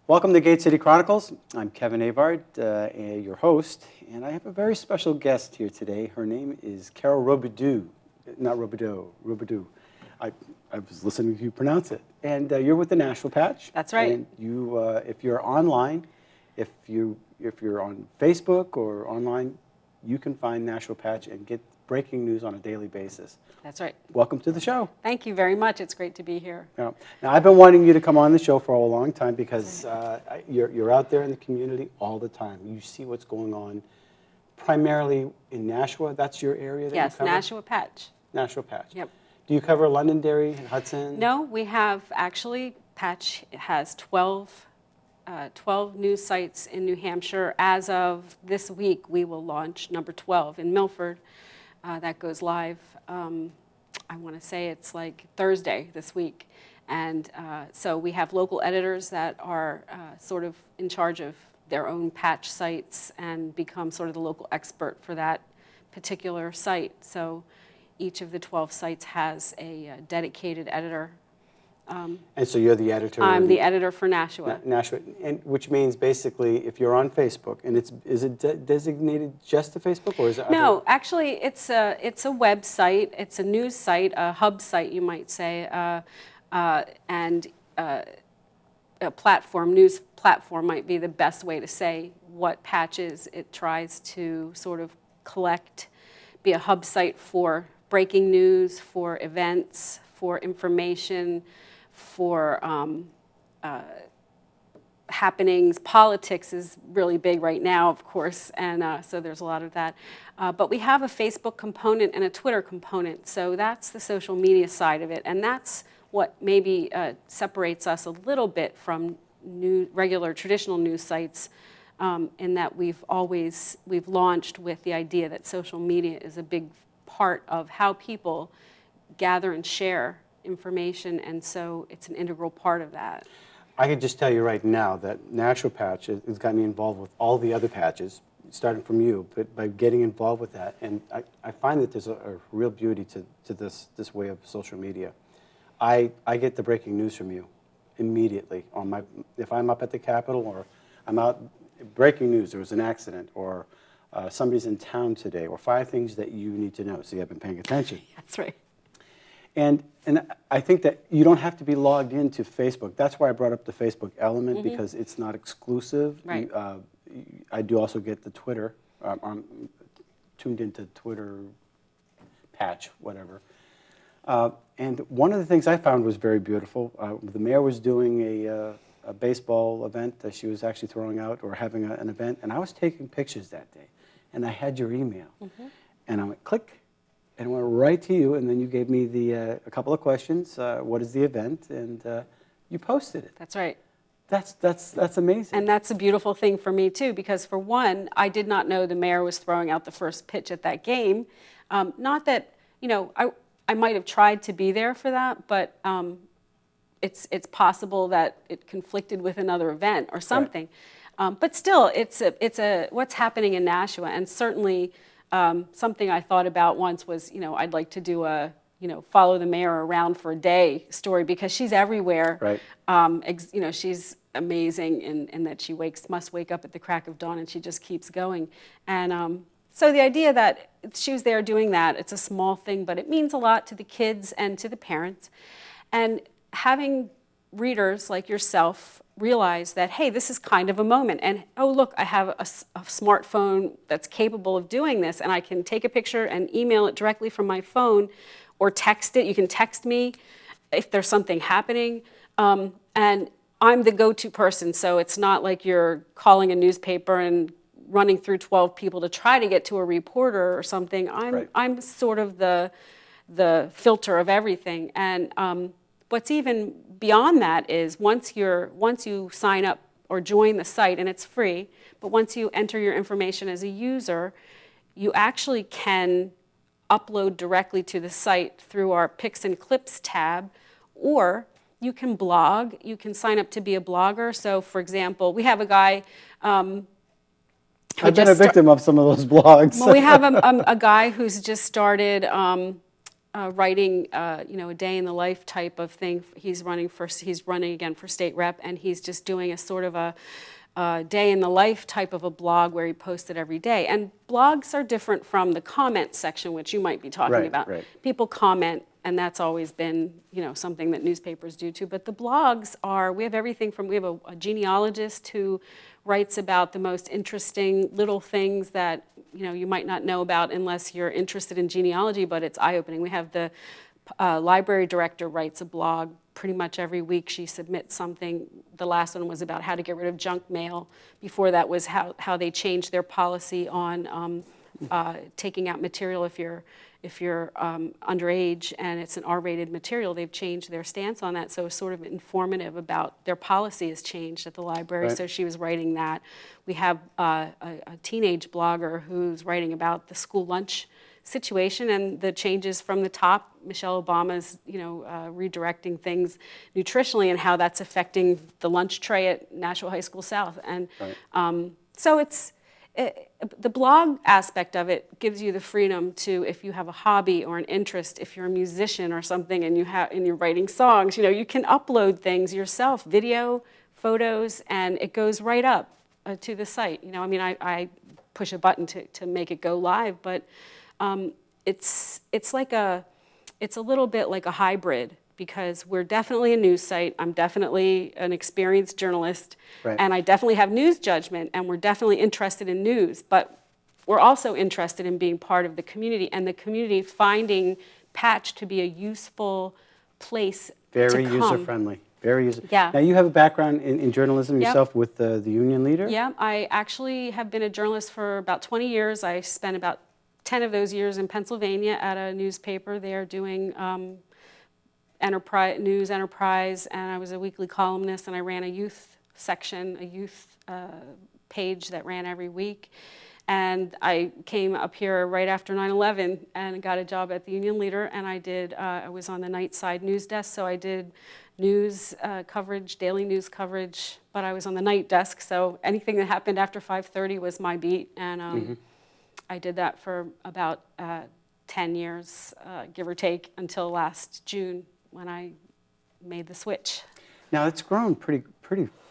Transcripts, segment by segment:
Welcome to Gate City Chronicles. I'm Kevin Avard, your host, and I have a very special guest here today. Her name is Carol Robidoux, not Robidoux, Robidoux. I was listening to you pronounce it. And you're with the Nashua Patch. That's right. And you, if you're online, if you're on Facebook or online, you can find Nashua Patch and get breaking news on a daily basis. That's right. Welcome to the show. Thank you very much. It's great to be here. Yeah. Now, I've been wanting you to come on the show for a long time because you're out there in the community all the time. You see what's going on, primarily in Nashua. That's your area that you cover? Yes, Nashua Patch. Nashua Patch. Yep. Do you cover Londonderry, Hudson? No, we have actually, Patch has 12 news sites in New Hampshire. As of this week, we will launch number 12 in Milford. That goes live, I want to say it's like Thursday this week. And so we have local editors that are sort of in charge of their own patch sites and become sort of the local expert for that particular site. So each of the 12 sites has a dedicated editor. And so you're the editor? I'm the editor for Nashua. Nashua, and which means basically if you're on Facebook, and is it designated just to Facebook, or is it? No, actually it's a website. It's a news site, a hub site, you might say, and a platform, news platform might be the best way to say what Patch is. It tries to sort of be a hub site for breaking news, for events, for information, for happenings. Politics is really big right now, of course, and so there's a lot of that. But we have a Facebook component and a Twitter component, so that's the social media side of it, and that's what maybe separates us a little bit from regular traditional news sites, in that we've launched with the idea that social media is a big part of how people gather and share information, and so it's an integral part of that. I could just tell you right now that Nashua Patch has got me involved with all the other patches, starting from you, but by getting involved with that, and I find that there's a real beauty to this way of social media. I get the breaking news from you immediately if I'm up at the Capitol or I'm out, breaking news, there was an accident, or somebody's in town today, or 5 things that you need to know, so you have been paying attention. That's right. And I think that you don't have to be logged into Facebook. That's why I brought up the Facebook element, because it's not exclusive. Right. I do also get the Twitter. I'm tuned into Twitter, Patch, whatever. And one of the things I found was very beautiful. The mayor was doing a baseball event that she was actually throwing out, or having an event, and I was taking pictures that day. And I had your email. And I went, click. And it went right to you, and then you gave me a couple of questions. What is the event? And you posted it. That's right. That's amazing. And that's a beautiful thing for me too, because for one, I did not know the mayor was throwing out the first pitch at that game. Not that, I might have tried to be there for that, but it's possible that it conflicted with another event or something. Right. But still, it's what's happening in Nashua, and certainly. Something I thought about once was, I'd like to do a, follow the mayor around for a day story, because she's everywhere. Right. She's amazing in that she must wake up at the crack of dawn, and she just keeps going. And so the idea that she was there doing that, it's a small thing, but it means a lot to the kids and to the parents. And having readers like yourself realize that, hey, this is kind of a moment, and oh look, I have a smartphone that's capable of doing this, and I can take a picture and email it directly from my phone, or text it. You can text me if there's something happening, and I'm the go-to person, so it's not like you're calling a newspaper and running through 12 people to try to get to a reporter or something. I'm sort of the filter of everything. And what's even beyond that is once you sign up or join the site, and it's free, but once you enter your information as a user, you actually can upload directly to the site through our Picks and Clips tab, or you can blog. You can sign up to be a blogger. So, for example, we have a guy. I've been a victim of some of those blogs. Well, we have a guy who's just started writing, a day in the life type of thing. He's running again for state rep, and he's just doing a sort of a day in the life type of a blog where he posts it every day. And blogs are different from the comment section, which you might be talking about. Right. People comment, and that's always been, something that newspapers do too. But the blogs we have everything from, we have a genealogist who writes about the most interesting little things that, you might not know about unless you're interested in genealogy, but it's eye-opening. We have the library director writes a blog pretty much every week. She submits something. The last one was about how to get rid of junk mail. Before that was how they changed their policy on taking out material if you're underage and it's an R-rated material. They've changed their stance on that, so it's sort of informative about their policy has changed at the library. Right. So she was writing that. We have a teenage blogger who's writing about the school lunch situation and the changes from the top. Michelle Obama's, redirecting things nutritionally and how that's affecting the lunch tray at Nashua High School South. And so the blog aspect of it gives you the freedom to, if you have a hobby or an interest, if you're a musician or something and you're writing songs, you can upload things yourself, video, photos, and it goes right up to the site. I push a button to make it go live, but it's a little bit like a hybrid, because we're definitely a news site. I'm definitely an experienced journalist, and I definitely have news judgment, and we're definitely interested in news, but we're also interested in being part of the community, and the community finding Patch to be a useful place Very to come. user-friendly. Very user. Yeah. Now, you have a background in journalism yourself with the Union Leader? Yeah, I actually have been a journalist for about 20 years. I spent about 10 of those years in Pennsylvania at a newspaper there doing news enterprise, and I was a weekly columnist, and I ran a youth section, a youth page that ran every week. And I came up here right after 9/11 and got a job at the Union Leader, and I was on the night side news desk, so I did news coverage, daily news coverage, but I was on the night desk, so anything that happened after 5:30 was my beat, and I did that for about 10 years, give or take, until last June when I made the switch. Now, it's grown pretty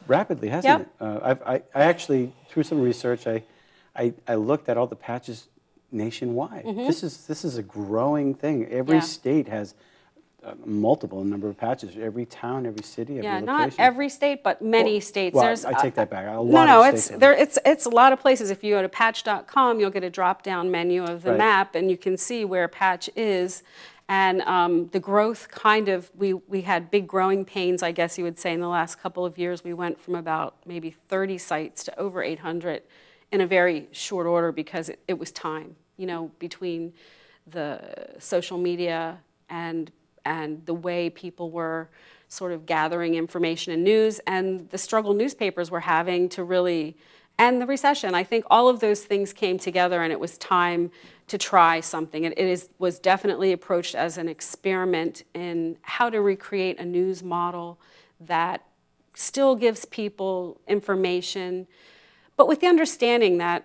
rapidly, hasn't it? I actually, through some research, I looked at all the patches nationwide. This is a growing thing. Every state has multiple number of patches. Every town, every city, every location. Not every state, but many states. Well, I take that back. A lot of states. It's a lot of places. If you go to patch.com, you'll get a drop-down menu of the map, and you can see where Patch is. And the growth we had big growing pains, I guess you would say, in the last couple of years. We went from about maybe 30 sites to over 800 in a very short order, because it was time, between the social media and the way people were sort of gathering information and news, and the struggle newspapers were having to really, and the recession. I think all of those things came together, and it was time to try something. It was definitely approached as an experiment in how to recreate a news model that still gives people information, but with the understanding that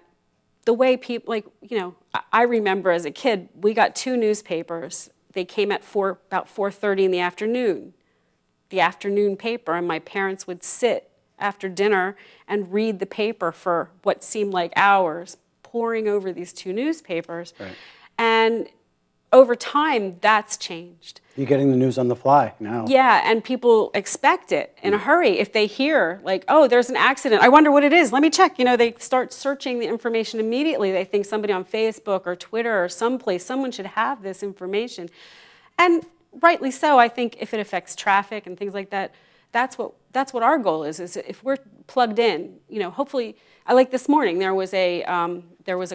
the way people, I remember as a kid, we got 2 newspapers. They came at about 4:30 in the afternoon paper, and my parents would sit after dinner and read the paper for what seemed like hours, poring over these 2 newspapers. Right. And over time, that's changed. You're getting the news on the fly now. Yeah, and people expect it in a hurry. If they hear, oh, there's an accident, I wonder what it is, let me check. They start searching the information immediately. They think somebody on Facebook or Twitter or someplace, someone should have this information. And rightly so. I think if it affects traffic and things like that, that's what our goal is if we're plugged in, hopefully. Like this morning, there was a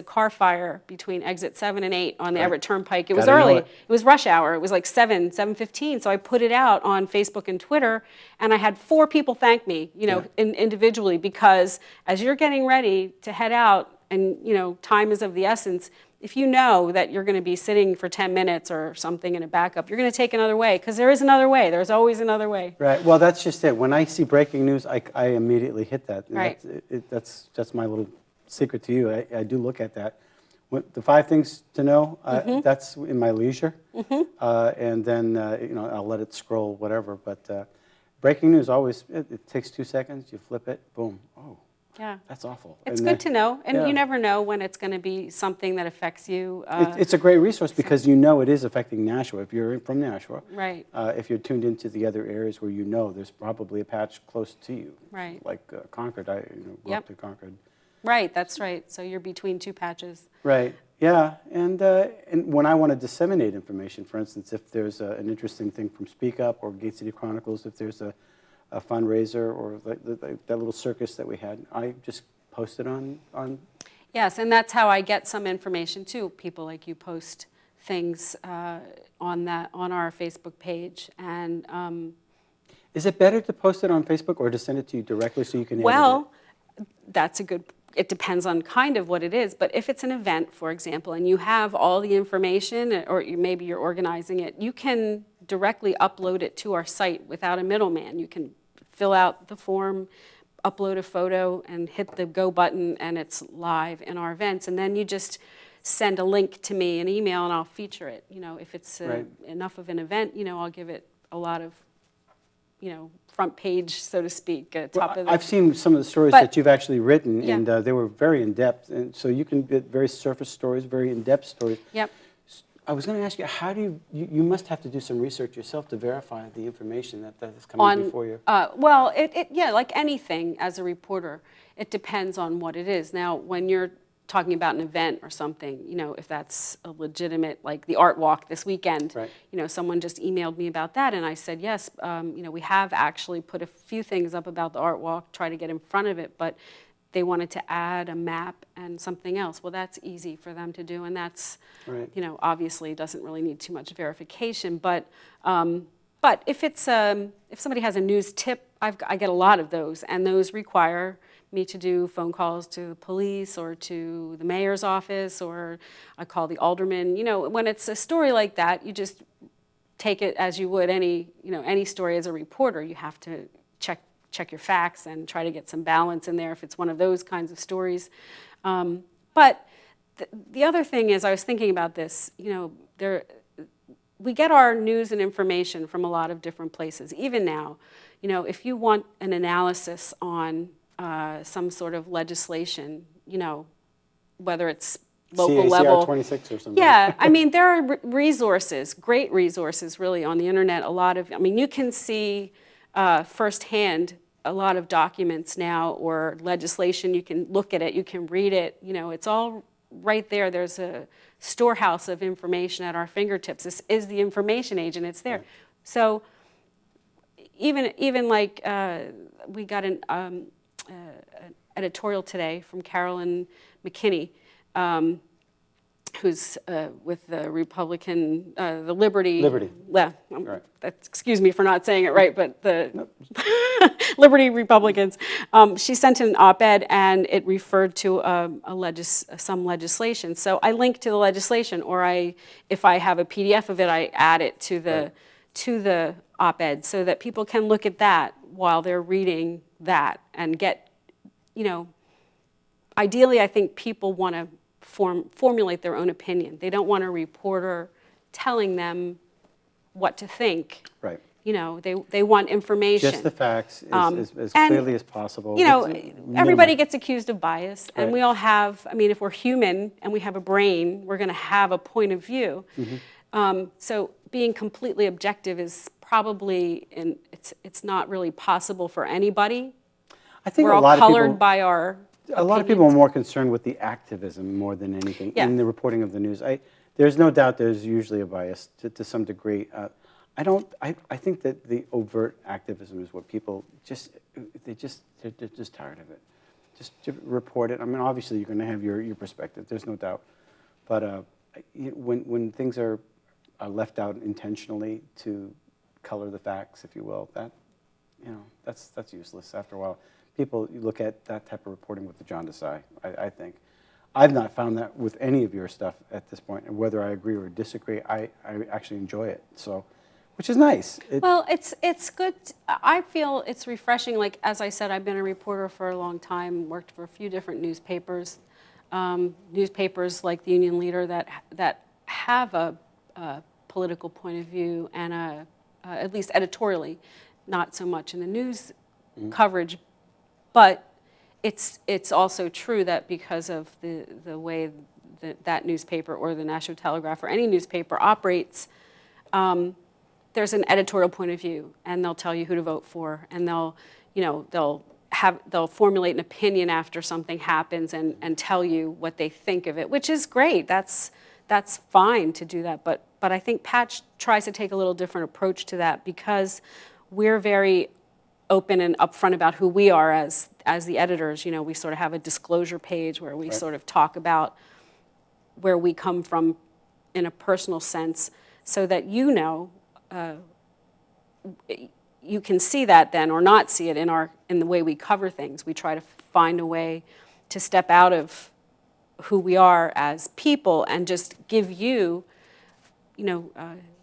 car fire between exit 7 and 8 on the Everett Turnpike. It was early. It was rush hour. It was like 7:15. So I put it out on Facebook and Twitter, and I had 4 people thank me, individually, because as you're getting ready to head out, and time is of the essence. If you know that you're going to be sitting for 10 minutes or something in a backup, you're going to take another way, because there is another way. There's always another way. Right. Well, that's just it. When I see breaking news, I immediately hit that. Right. That's my little secret to you. I do look at that. The 5 things to know, that's in my leisure. And then, I'll let it scroll, whatever. But breaking news always, it takes 2 seconds, you flip it, boom. Oh, Yeah. that's awful. It's And good to know. And yeah. you never know when it's going to be something that affects you. It's a great resource because you know it is affecting Nashua. If you're from Nashua, Right. If you're tuned into the other areas where you know there's probably a patch close to you. Right. Like Concord, I grew up to Concord. Right, that's right. So you're between 2 patches. Right. Yeah, and when I want to disseminate information, for instance, if there's an interesting thing from Speak Up or Gate City Chronicles, if there's a fundraiser or that little circus that we had, I just post it on. Yes, and that's how I get some information too. People like you post things on our Facebook page, and Is it better to post it on Facebook or to send it to you directly so you can edit well, that's a good. It depends on kind of what it is, but if it's an event, for example, and you have all the information, or maybe you're organizing it, you can directly upload it to our site without a middleman. You can fill out the form, upload a photo, and hit the go button, and it's live in our events. And then you just send a link to me, an email, and I'll feature it. If it's enough of an event, I'll give it a lot of, front page, so to speak, top of the... I've seen some of the stories that you've actually written, and they were very in-depth. And so you can get very surface stories, very in-depth stories. Yep. I was going to ask you, how do you must have to do some research yourself to verify the information that is coming before you? Well, like anything as a reporter, it depends on what it is. Now, when you're talking about an event or something, if that's a legitimate, like the art walk this weekend, right. Someone just emailed me about that, and I said, yes, we have actually put a few things up about the art walk, try to get in front of it, but they wanted to add a map and something else. Well, that's easy for them to do, and that's, right. Obviously doesn't really need too much verification, but if it's if somebody has a news tip, I get a lot of those, and those require me to do phone calls to the police or to the mayor's office, or I call the alderman. When it's a story like that, you just take it as you would any story as a reporter. You have to check your facts and try to get some balance in there if it's one of those kinds of stories. But the other thing is, I was thinking about this, we get our news and information from a lot of different places. Even now, if you want an analysis on some sort of legislation, whether it's local CACR level. 26 or something. Yeah, there are resources, great resources really on the internet. You can see firsthand a lot of documents now or legislation. You can look at it, you can read it, it's all right there. There's a storehouse of information at our fingertips. This is the information age, and it's there. Right. So even like we got an editorial today from Carol McKinney, who's with the Republican, the Liberty. Yeah, right. Excuse me for not saying it right, but the Liberty Republicans. She sent an op-ed, and it referred to some legislation. So I link to the legislation, or if I have a PDF of it, I add it to the op-ed so that people can look at that while they're reading that and get, ideally I think people want to formulate their own opinion. They don't want a reporter telling them what to think. Right. They want information. Just the facts as clearly as possible. Everybody gets accused of bias, and right. we all have, if we're human and we have a brain, we're going to have a point of view. Mm-hmm. So being completely objective is probably, it's not really possible for anybody. I think we're all colored by our A lot of people are more concerned with the activism more than anything in the reporting of the news. There's no doubt there's usually a bias to some degree. I think that the overt activism is what people they're just tired of it. Just to report it. Obviously you're going to have your perspective. There's no doubt. But when things are left out intentionally to color the facts, if you will, that's useless after a while. People look at that type of reporting with the jaundice eye, I think. I've not found that with any of your stuff at this point, and whether I agree or disagree, I actually enjoy it, which is nice. Well, it's good. I feel it's refreshing. Like, as I said, I've been a reporter for a long time, worked for a few different newspapers. newspapers like the Union Leader that have a political point of view and at least editorially, not so much in the news coverage, but it's also true that because of the way that newspaper or the Nashua Telegraph or any newspaper operates, there's an editorial point of view, and they'll tell you who to vote for, and they'll formulate an opinion after something happens and tell you what they think of it, which is great. That's fine to do that, but I think Patch tries to take a little different approach to that because we're very open and upfront about who we are as the editors. We sort of have a disclosure page where we sort of talk about where we come from in a personal sense, so that you can see that then or not see it in the way we cover things. We try to find a way to step out of who we are as people and just give you,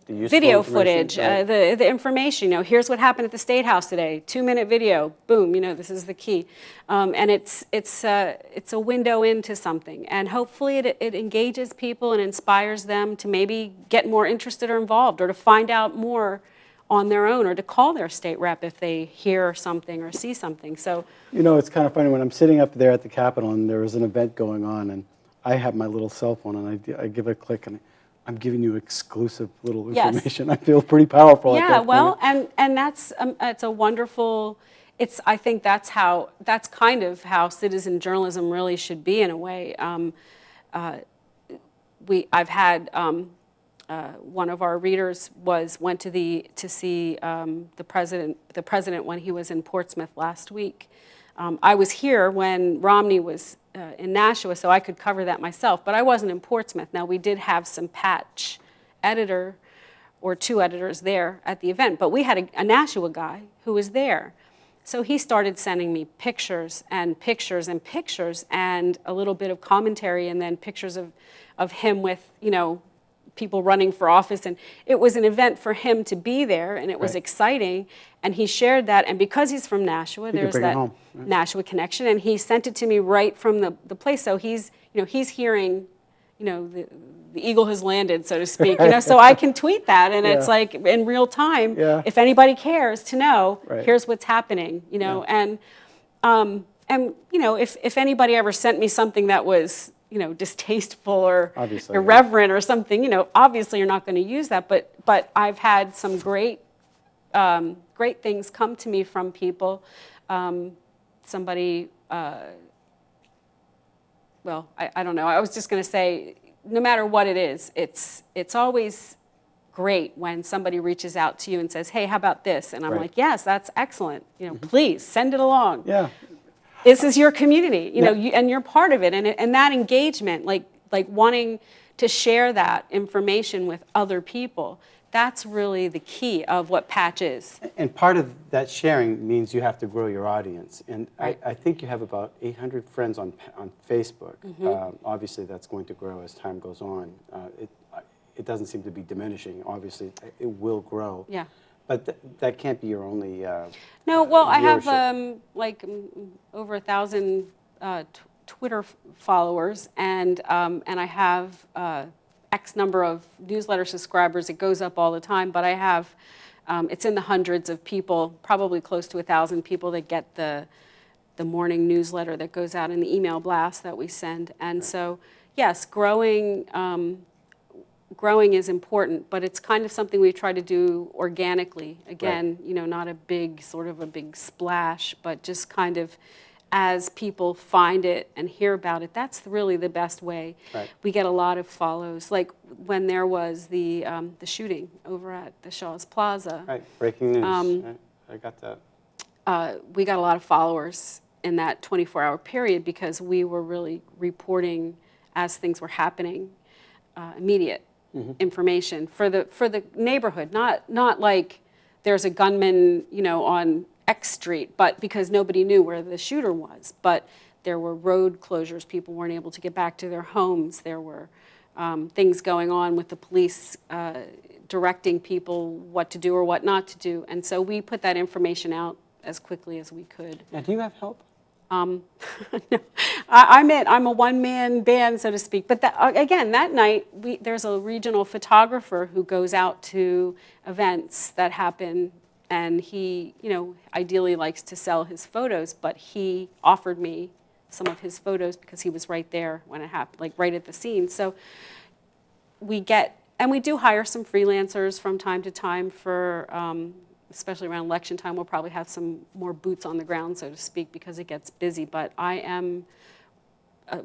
video footage, the information. Here's what happened at the State House today. 2-minute video. Boom. This is the key, and it's a window into something, and hopefully it engages people and inspires them to maybe get more interested or involved, or to find out more on their own, or to call their state rep if they hear something or see something. So it's kind of funny when I'm sitting up there at the Capitol and there is an event going on, and I have my little cell phone and I give it a click and I'm giving you exclusive little information. Yes. I feel pretty powerful. Yeah, well, and that's it's a wonderful. I think that's kind of how citizen journalism really should be in a way. I've had one of our readers went to see the president when he was in Portsmouth last week. I was here when Romney was in Nashua, so I could cover that myself, but I wasn't in Portsmouth. Now, we did have some Patch editor or 2 editors there at the event, but we had a Nashua guy who was there. So he started sending me pictures and pictures and pictures and a little bit of commentary, and then pictures of him with, people running for office, and it was an event for him to be there, and it was exciting, and he shared that, and because he's from Nashua, there's that Nashua connection, and he sent it to me right from the place, so he's hearing, the eagle has landed, so to speak, so I can tweet that, and it's like in real time, if anybody cares to know, here's what's happening, and if anybody ever sent me something that was distasteful or obviously, irreverent or something, obviously you're not going to use that. But I've had some great things come to me from people. Somebody, I don't know. I was just going to say, no matter what it is, it's always great when somebody reaches out to you and says, "Hey, how about this?" And I'm like, "Yes, that's excellent. Please send it along." Yeah. This is your community, and you're part of it, and that engagement, like wanting to share that information with other people, that's really the key of what Patch is. And part of that sharing means you have to grow your audience, and I think you have about 800 friends on Facebook. Mm-hmm. Obviously, that's going to grow as time goes on. It doesn't seem to be diminishing. Obviously, it will grow. Yeah. But that can't be your only no, well, I have over 1,000 Twitter followers, and I have X number of newsletter subscribers. It goes up all the time, but I have it's in the hundreds of people, probably close to 1,000 people that get the morning newsletter that goes out in the email blast that we send. And so, yes, growing is important, but it's kind of something we try to do organically. Again, not a big splash, but just kind of as people find it and hear about it, that's really the best way. Right. We get a lot of follows. Like when there was the shooting over at the Shaw's Plaza. Right, breaking news. I got that. We got a lot of followers in that 24-hour period because we were really reporting as things were happening, immediate. Mm-hmm. information for the neighborhood, not like there's a gunman, on X Street, but because nobody knew where the shooter was. But there were road closures; people weren't able to get back to their homes. There were things going on with the police directing people what to do or what not to do, and so we put that information out as quickly as we could. Now, do you have help? No, I'm a one-man band, so to speak. But again, that night, there's a regional photographer who goes out to events that happen, and he, ideally likes to sell his photos, but he offered me some of his photos because he was right there when it happened, like right at the scene. So we do hire some freelancers from time to time for, especially around election time. We'll probably have some more boots on the ground, so to speak, because it gets busy. But I am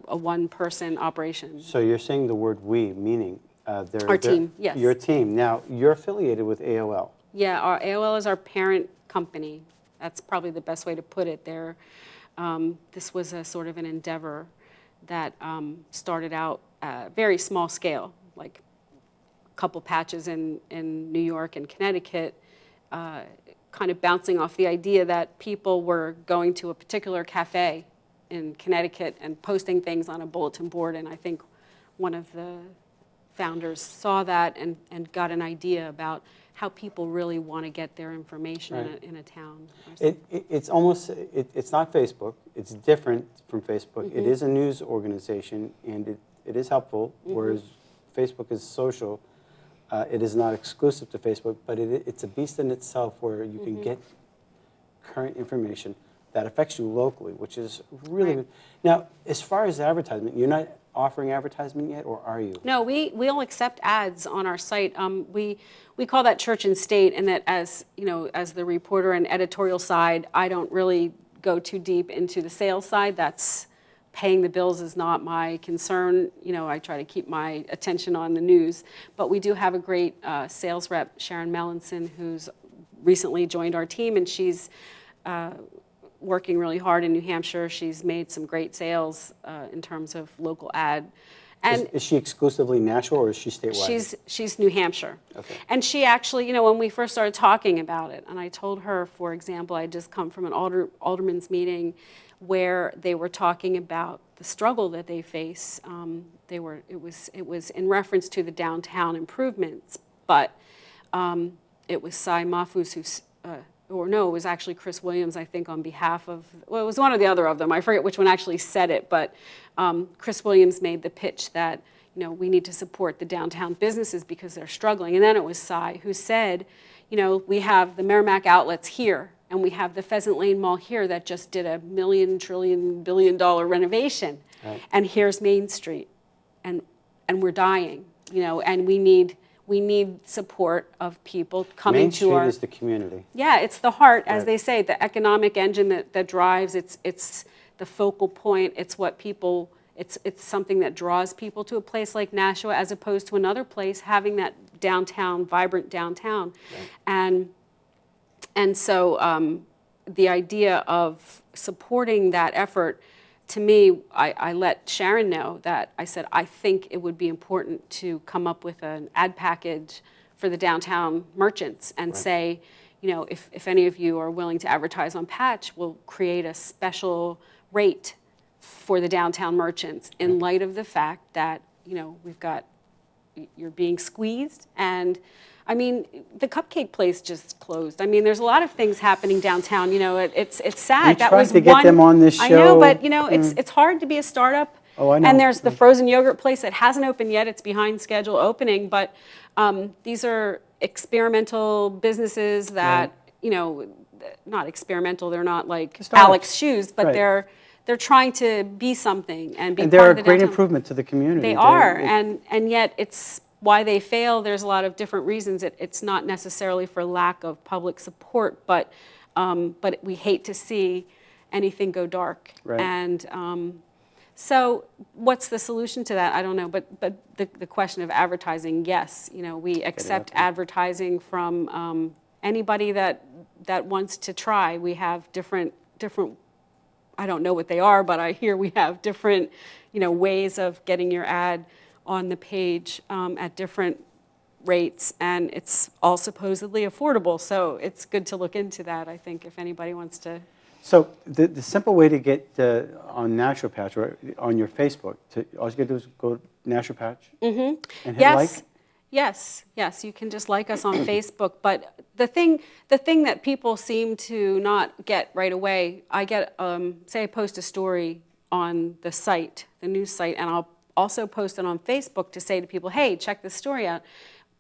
a one-person operation. So you're saying the word "we," meaning Our team, yes. Your team. Now, you're affiliated with AOL. Yeah, our AOL is our parent company. That's probably the best way to put it. This was a sort of an endeavor that started out very small scale, like a couple patches in New York and Connecticut, kind of bouncing off the idea that people were going to a particular cafe in Connecticut and posting things on a bulletin board, and I think one of the founders saw that and got an idea about how people really want to get their information right. in a town. It's almost, it's not Facebook. It's different from Facebook. Mm-hmm. It is a news organization, and it is helpful, mm-hmm. whereas Facebook is social. It is not exclusive to Facebook, but it's a beast in itself where you can mm-hmm. get current information that affects you locally, which is really right. good. Now, as far as advertisement, you're not offering advertisement yet, or are you? No, we'll accept ads on our site. We call that church and state, and that as the reporter and editorial side, I don't really go too deep into the sales side. That's paying the bills is not my concern. I try to keep my attention on the news. But we do have a great sales rep, Sharon Mellinson, who's recently joined our team, and she's working really hard in New Hampshire. She's made some great sales in terms of local ad. And is she exclusively Nashua, or is she statewide? She's New Hampshire. Okay. And she actually, when we first started talking about it, and I told her, for example, I just come from an alderman's meeting where they were talking about the struggle that they face. It was in reference to the downtown improvements, but it was Cy Mafus who's. It was actually Chris Williams, I think, on behalf of, well, it was one or the other of them. I forget which one actually said it, but Chris Williams made the pitch that, we need to support the downtown businesses because they're struggling. And then it was Cy who said, we have the Merrimack outlets here, and we have the Pheasant Lane Mall here that just did a $1 billion renovation. Right. And here's Main Street, and we're dying, and we need support of people coming Main to Street our... is the community. Yeah, it's the heart, as right. they say, the economic engine that drives. It's the focal point. It's what people... It's something that draws people to a place like Nashua as opposed to another place having that downtown, vibrant downtown. Right. And so the idea of supporting that effort, to me, I let Sharon know that I said, I think it would be important to come up with an ad package for the downtown merchants and right. say, if any of you are willing to advertise on Patch, we'll create a special rate for the downtown merchants in light of the fact that, you're being squeezed. And I mean, the cupcake place just closed. I mean, there's a lot of things happening downtown. It's sad. We that tried was to get them on this show. I know, but it's hard to be a startup. Oh, I know. And there's the frozen yogurt place that hasn't opened yet. It's behind schedule opening, but these are experimental businesses that right. Not experimental. They're not like Alex Shoes, but right. they're trying to be something and be part of the they're a great downtown. Improvement to the community. They are, and yet it's why they fail. There's a lot of different reasons. It's not necessarily for lack of public support, but we hate to see anything go dark. Right. And so what's the solution to that? I don't know, but the question of advertising, yes, we accept advertising from anybody that wants to try. We have different. I don't know what they are, but I hear we have different, ways of getting your ad on the page at different rates, and it's all supposedly affordable. So it's good to look into that, I think, if anybody wants to. So the simple way to get on Nashua Patch or on your Facebook, all you got to do is go to Nashua Patch Mm-hmm. and hit yes. like? Yes, yes, you can just like us on Facebook. But the thing that people seem to not get right away, I get, say I post a story on the site, the news site, and I'll also post it on Facebook to say to people, hey, check this story out.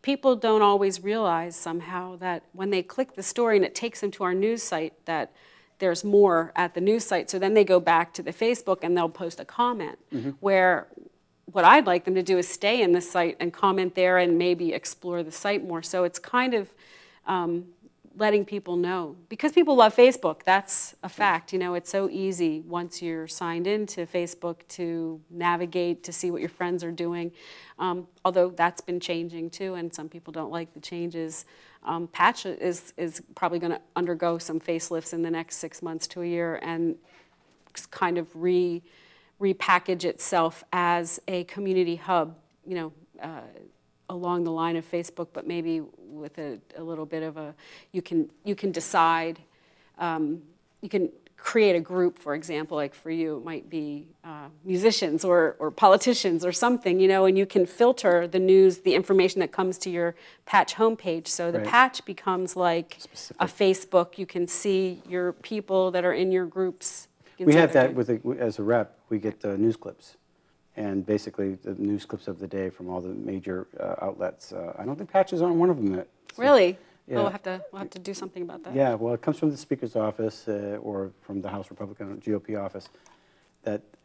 People don't always realize somehow that when they click the story and it takes them to our news site, that there's more at the news site. So then they go back to the Facebook and they'll post a comment, where what I'd like them to do is stay in the site and comment there and maybe explore the site more. So it's kind of letting people know. Because people love Facebook, that's a fact. You know, it's so easy once you're signed into Facebook to navigate, to see what your friends are doing. Although that's been changing too, and some people don't like the changes. Patch is probably going to undergo some facelifts in the next 6 months to a year and kind of repackage itself as a community hub, you know, along the line of Facebook, but maybe with a little bit of a, you can decide, you can create a group, for example, like for you, it might be musicians or politicians or something, you know, and you can filter the news, the information that comes to your Patch homepage. So the Patch becomes like a Facebook. You can see your people that are in your groups. We have that as a rep. We get news clips, and basically the news clips of the day from all the major outlets. I don't think Patches aren't one of them yet. So, really? yeah. We'll have to do something about that. Yeah, well, it comes from the Speaker's office or from the House Republican GOP office.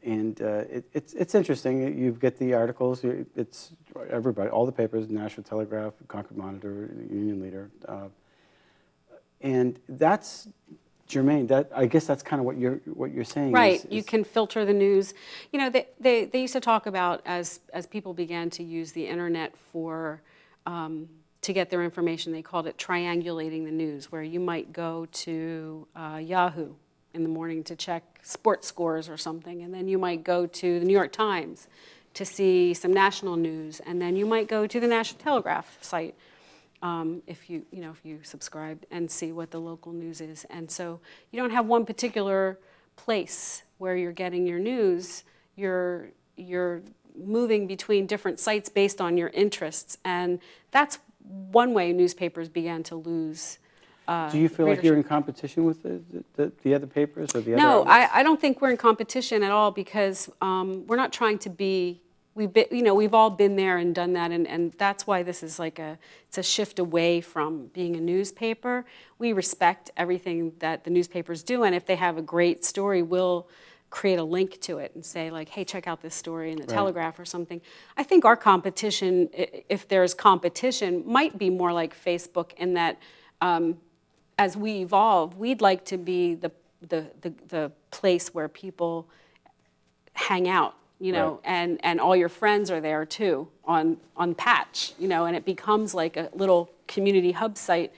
It's interesting. You get the articles. It's everybody, all the papers, Nashua Telegraph, Concord Monitor, Union Leader, and that's. Jermaine, I guess that's kind of what you're saying. Right, you can filter the news. You know, they used to talk about as people began to use the internet for to get their information, they called it triangulating the news, where you might go to Yahoo in the morning to check sports scores or something, and then you might go to the New York Times to see some national news, and then you might go to the National Telegraph site. If you subscribe and see what the local news is. And so you don't have one particular place where you're getting your news. You're moving between different sites based on your interests. And that's one way newspapers began to lose Do you feel like you're in competition with the other papers or the other No, outlets? I don't think we're in competition at all, because we're not trying to be. We've all been there and done that, and that's why this is like it's a shift away from being a newspaper. We respect everything that the newspapers do, and if they have a great story, we'll create a link to it and say like, hey, check out this story in the Telegraph or something. I think our competition, if there's competition, might be more like Facebook in that as we evolve, we'd like to be the place where people hang out. And all your friends are there too on Patch, and it becomes like a little community hub site.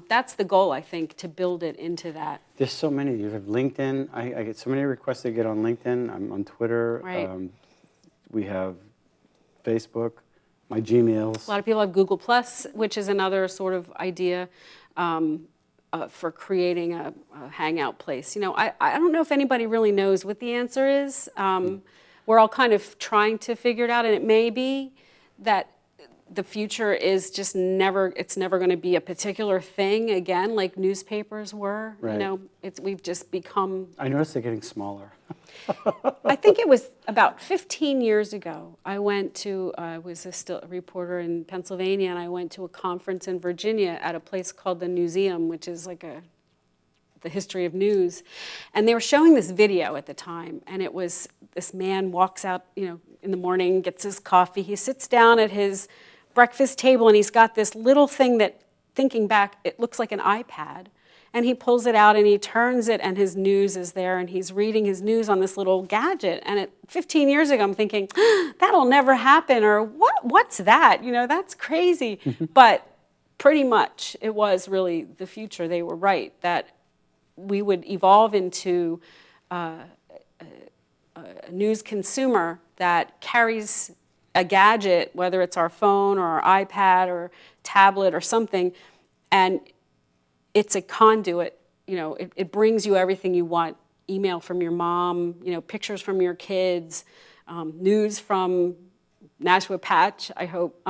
That's the goal, I think, to build it into that. There's so many. You have LinkedIn. I get so many requests to get on LinkedIn. I'm on Twitter. Right. We have Facebook, my Gmails. A lot of people have Google Plus, which is another sort of idea for creating a hangout place. I don't know if anybody really knows what the answer is. We're all kind of trying to figure it out, and it may be that the future is just it's never going to be a particular thing again, like newspapers were. Right. We've just become. I noticed they're getting smaller. I think it was about 15 years ago. I was a reporter in Pennsylvania, and I went to a conference in Virginia at a place called the Newseum, which is like the history of news, and they were showing this video at the time, and it was this man walks out, in the morning, gets his coffee, he sits down at his breakfast table, and he's got this little thing that, thinking back, it looks like an iPad, and he pulls it out and he turns it, and his news is there, and he's reading his news on this little gadget. And 15 years ago, I'm thinking, that'll never happen, or what's that? That's crazy. But pretty much, it was really the future. They were right, that we would evolve into a news consumer that carries a gadget, whether it's our phone or our iPad or tablet or something, and it's a conduit. It brings you everything you want: email from your mom, pictures from your kids, news from Nashua Patch, I hope,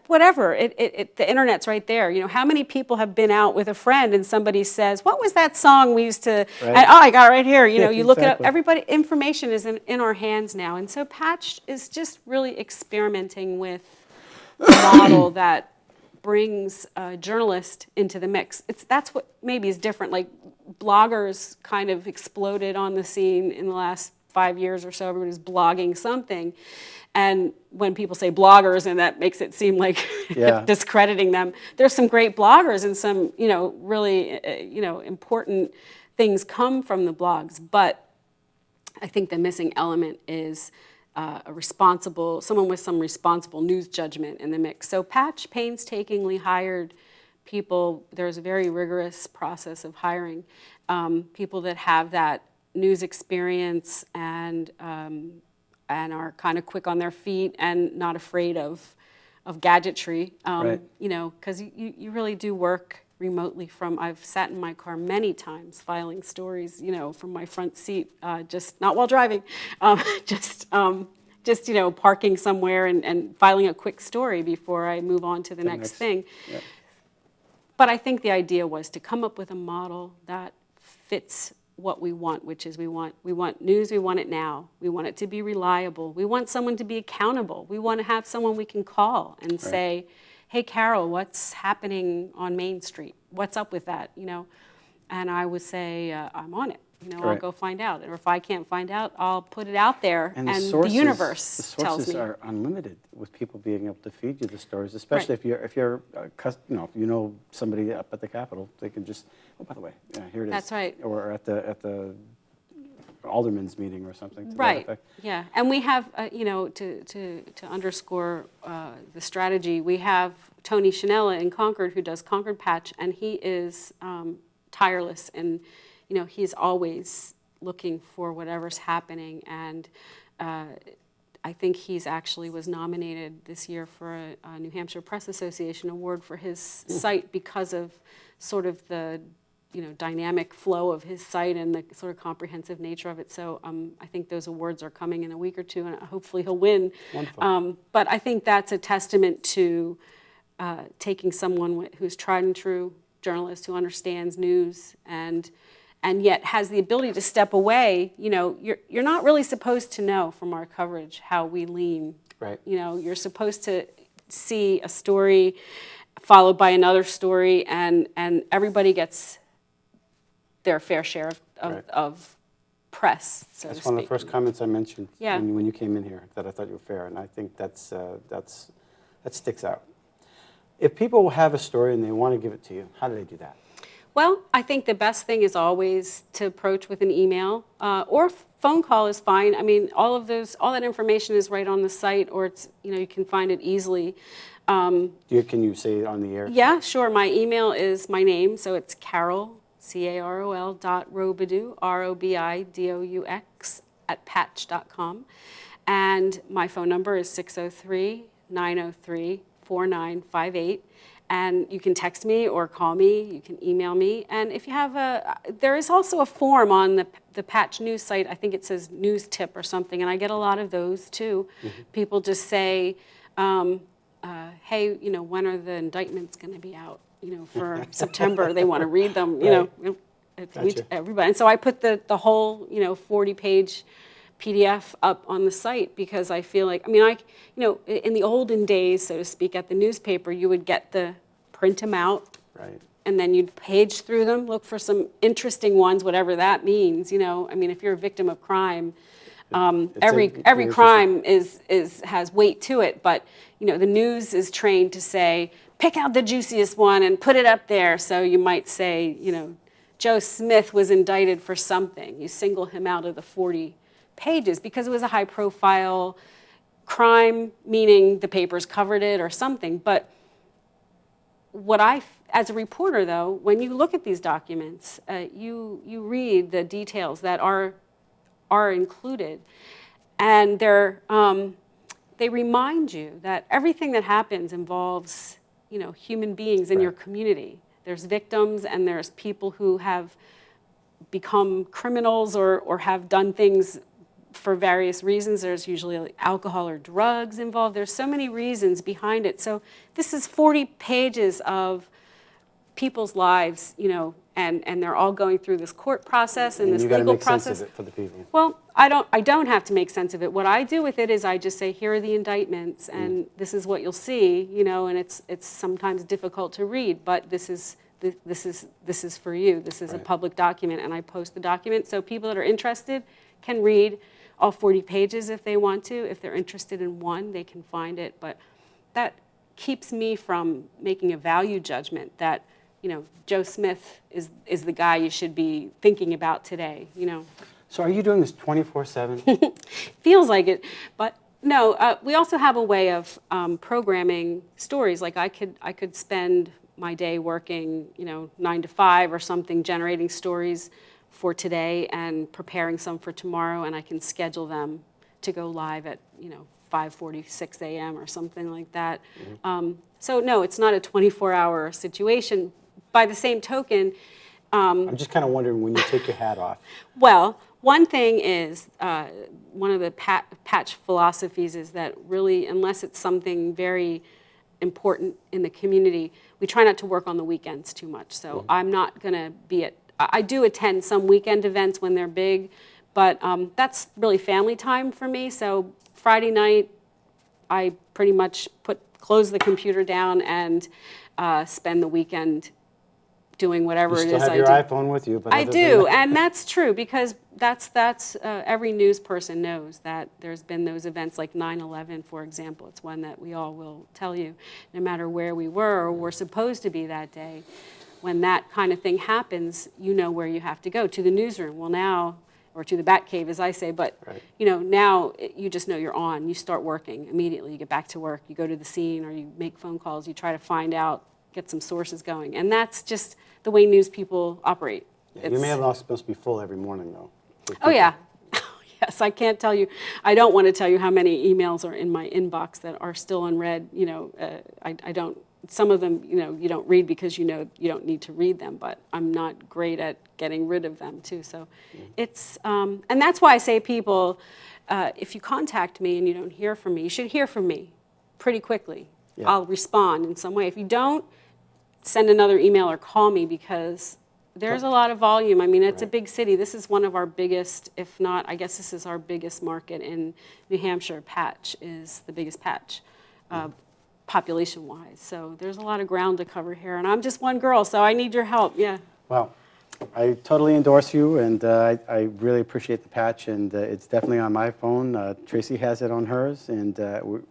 whatever, the internet's right there. You know, how many people have been out with a friend and somebody says, what was that song we used to, Right. and, oh, I got it right here. You know, you look it up, Exactly. everybody, information is in our hands now. And so Patch is just really experimenting with a model that brings a journalist into the mix. That's what maybe is different. Like bloggers kind of exploded on the scene in the last 5 years or so. Everybody's blogging something. And when people say bloggers, and that makes it seem like Yeah. discrediting them, there's some great bloggers and some, you know, really, important things come from the blogs. But I think the missing element is someone with some responsible news judgment in the mix. So Patch painstakingly hired people. There's a very rigorous process of hiring people that have that news experience and are kind of quick on their feet and not afraid of gadgetry. Right. You know, because you really do work remotely from. I've sat in my car many times filing stories, you know, from my front seat, just not while driving, just you know, parking somewhere and filing a quick story before I move on to the next thing. Yep. But I think the idea was to come up with a model that fits what we want, which is we want news, we want it now. We want it to be reliable. We want someone to be accountable. We want to have someone we can call and say, hey, Carol, what's happening on Main Street? What's up with that, you know? And I would say, I'm on it. You know, I'll go find out. Or if I can't find out, I'll put it out there. And the universe tells me. The sources are unlimited with people being able to feed you the stories, especially if you're if you know somebody up at the Capitol, they can just, oh, by the way, yeah, here it is. That's right. Or at the alderman's meeting or something. To that Right. effect. Yeah, and we have, you know, to underscore the strategy, we have Tony Shanella in Concord who does Concord Patch, and he is tireless, and you know, he's always looking for whatever's happening, and I think he's actually was nominated this year for a New Hampshire Press Association award for his site because of sort of the, you know, dynamic flow of his site and the sort of comprehensive nature of it. So I think those awards are coming in a week or two, and hopefully he'll win. Wonderful. But I think that's a testament to taking someone who's tried and true journalist who understands news and yet has the ability to step away. You know, you're not really supposed to know from our coverage how we lean. Right. You know, you're supposed to see a story followed by another story, and everybody gets their fair share of press, so That's to speak. one of the first comments I mentioned Yeah. when you came in here, that I thought you were fair, and I think that sticks out. If people have a story and they want to give it to you, how do they do that? Well, I think the best thing is always to approach with an email, or phone call is fine. I mean, all that information is right on the site, or it's, you know, you can find it easily. Can you say it on the air? Yeah, sure. My email is my name, so it's Carol, Carol .Robidoux, Robidoux @patch.com, and my phone number is 603-903-4958. And you can text me or call me, you can email me. And if you have there is also a form on the Patch news site. I think it says news tip or something, and I get a lot of those too. Mm-hmm. People just say, hey, you know, when are the indictments going to be out, you know, for September? They want to read them, you know. Gotcha. Everybody. And so I put the whole, you know, 40-page PDF up on the site because I feel like, you know, in the olden days, so to speak, at the newspaper, you would print them out, right, and then you'd page through them, look for some interesting ones, whatever that means. You know, I mean, if you're a victim of crime, every crime has weight to it, but you know, the news is trained to say, pick out the juiciest one and put it up there. So you might say, you know, Joe Smith was indicted for something. You single him out of the 40 pages because it was a high-profile crime, meaning the papers covered it or something. But as a reporter, though, when you look at these documents, you read the details that are included, and they remind you that everything that happens involves, you know, human beings in your community. There's victims, and there's people who have become criminals or have done things for various reasons. There's usually like alcohol or drugs involved. There's so many reasons behind it. So this is 40 pages of people's lives, you know, and they're all going through this court process and this you got to legal make process. sense of it for the people. Well, I don't have to make sense of it. What I do with it is I just say, here are the indictments, and this is what you'll see, you know, and it's sometimes difficult to read, but this is for you. This is a public document, and I post the document so people that are interested can read all 40 pages if they want to. If they're interested in one, they can find it, but that keeps me from making a value judgment that, you know, Joe Smith is the guy you should be thinking about today, you know. So are you doing this 24/7? Feels like it, but no. We also have a way of programming stories. Like I could spend my day working, you know, 9 to 5 or something, generating stories for today and preparing some for tomorrow, and I can schedule them to go live at, you know, 5:46 a.m. or something like that. So no, it's not a 24-hour situation. By the same token, I'm just kind of wondering when you take your hat off. well, one thing is, one of the patch philosophies is that really, unless it's something very important in the community, we try not to work on the weekends too much. So I'm not going to be at, I do attend some weekend events when they're big, but that's really family time for me. So Friday night, I pretty much close the computer down and spend the weekend doing whatever it is I do. You still have your iPhone with you, but I do, and that's true, because that's every news person knows that there's been those events like 9/11, for example. It's one that we all will tell you, no matter where we were or were supposed to be that day. When that kind of thing happens, you know where you have to go, to the newsroom. Well, now, or to the bat cave, as I say, but you know, now you just know you're on. You start working immediately. You get back to work. You go to the scene, or you make phone calls. You try to find out, get some sources going, and that's just the way news people operate. Yeah, your mailbox is supposed to be full every morning, though. Oh yeah, yes. I can't tell you. I don't want to tell you how many emails are in my inbox that are still unread. You know, I don't. Some of them, you know, you don't read because you know you don't need to read them. But I'm not great at getting rid of them too. So it's, and that's why I say, people, if you contact me and you don't hear from me, you should hear from me pretty quickly. Yeah. I'll respond in some way. If you don't, send another email or call me, because there's a lot of volume. I mean, it's a big city. This is one of our biggest, if not, I guess this is our biggest market in New Hampshire. Patch is the biggest patch, population-wise. So there's a lot of ground to cover here, and I'm just one girl, so I need your help. Yeah. Well, I totally endorse you, and I really appreciate the patch, and it's definitely on my phone. Tracy has it on hers, and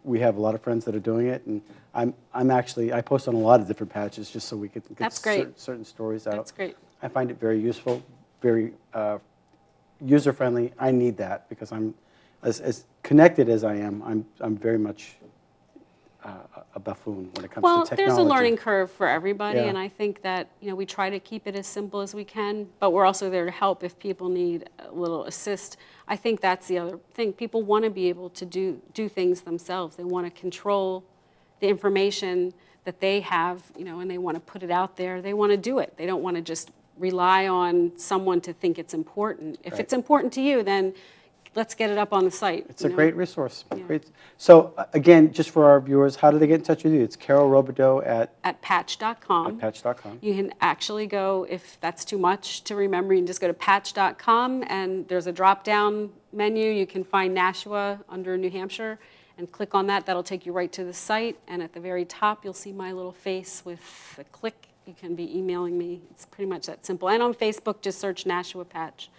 we have a lot of friends that are doing it, and I'm actually, I post on a lot of different patches just so we can get certain stories out. That's great. I find it very useful, very user-friendly. I need that because I'm, as connected as I am, I'm very much a buffoon when it comes to technology. Well, there's a learning curve for everybody, and I think that, you know, we try to keep it as simple as we can, but we're also there to help if people need a little assist. I think that's the other thing. People want to be able to do things themselves. They want to control the information that they have, you know, and they want to put it out there. They want to do it. They don't want to just rely on someone to think it's important. If it's important to you, then let's get it up on the site. It's a great resource. Yeah. Great. So again, just for our viewers, how do they get in touch with you? It's Carol Robidoux at patch.com. At patch.com. You can actually go, if that's too much to remember, you can just go to patch.com, and there's a drop-down menu. You can find Nashua under New Hampshire and click on that. That'll take you right to the site, and at the very top you'll see my little face with a click. You can be emailing me. It's pretty much that simple. And on Facebook, just search Nashua Patch,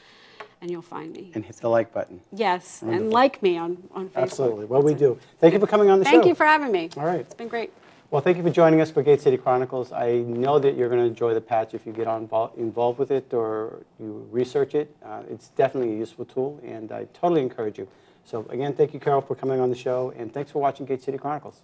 and you'll find me. And hit the like button. Yes, wonderful. And like me on Facebook. Absolutely. Well, we do. Thank you for coming on the show. Thank you for having me. All right. It's been great. Well, thank you for joining us for Gate City Chronicles. I know that you're going to enjoy the patch if you get involved with it or you research it. It's definitely a useful tool, and I totally encourage you. So again, thank you, Carol, for coming on the show, and thanks for watching Gate City Chronicles.